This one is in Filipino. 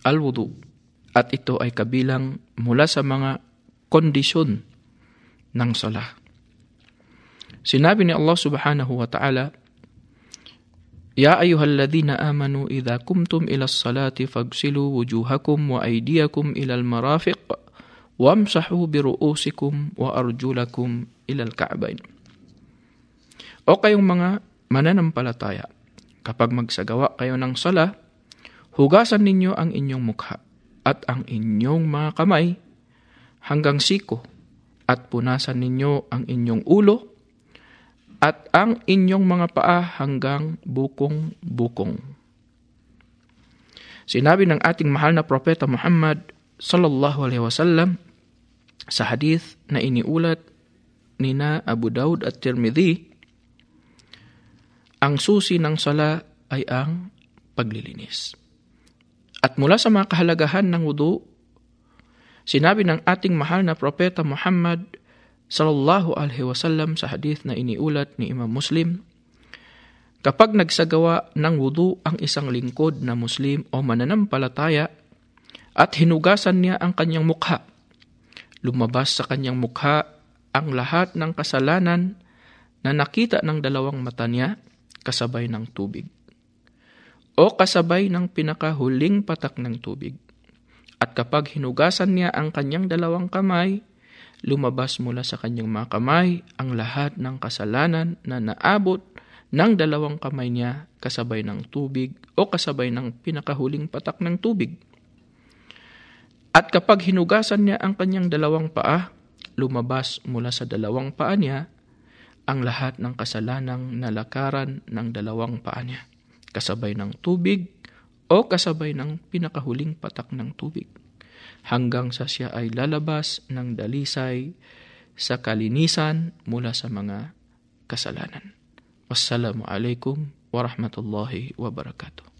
al-wudu. At ito ay kabilang mula sa mga kondisyon ng sala. Sinabi ni Allah subhanahu wa ta'ala, Ya ayyuhalladhina amanu idha kumtum ila as-salati fagsilu wujuhakum wa aydiyakum ila al-marafiq wamsahu biru'usikum wa arjulakum ila al-ka'bayn. O kayong mga mananampalataya, kapag magsagawa kayo ng sala, hugasan ninyo ang inyong mukha at ang inyong mga kamay hanggang siko at punasan ninyo ang inyong ulo at ang inyong mga paa hanggang bukong-bukong. Sinabi ng ating mahal na propeta Muhammad sallallahu alaihi wasallam sa hadith na iniulat nina Abu Daud at Tirmidhi, ang susi ng sala ay ang paglilinis. At mula sa mga kahalagahan ng wudu, sinabi ng ating mahal na propeta Muhammad sallallahu alaihi wasallam sa hadith na iniulat ni Imam Muslim, kapag nagsagawa ng wudu ang isang lingkod na Muslim o mananampalataya at hinugasan niya ang kanyang mukha, lumabas sa kanyang mukha ang lahat ng kasalanan na nakita ng dalawang mata niya kasabay ng tubig o kasabay ng pinakahuling patak ng tubig. At kapag hinugasan niya ang kanyang dalawang kamay, lumabas mula sa kanyang mga kamay ang lahat ng kasalanan na naabot ng dalawang kamay niya kasabay ng tubig o kasabay ng pinakahuling patak ng tubig. At kapag hinugasan niya ang kanyang dalawang paa, lumabas mula sa dalawang paa niya ang lahat ng kasalanang nalakaran ng dalawang paa niya kasabay ng tubig o kasabay ng pinakahuling patak ng tubig, hanggang sa siya ay lalabas ng dalisay sa kalinisan mula sa mga kasalanan. Wassalamu alaikum warahmatullahi wabarakatuh.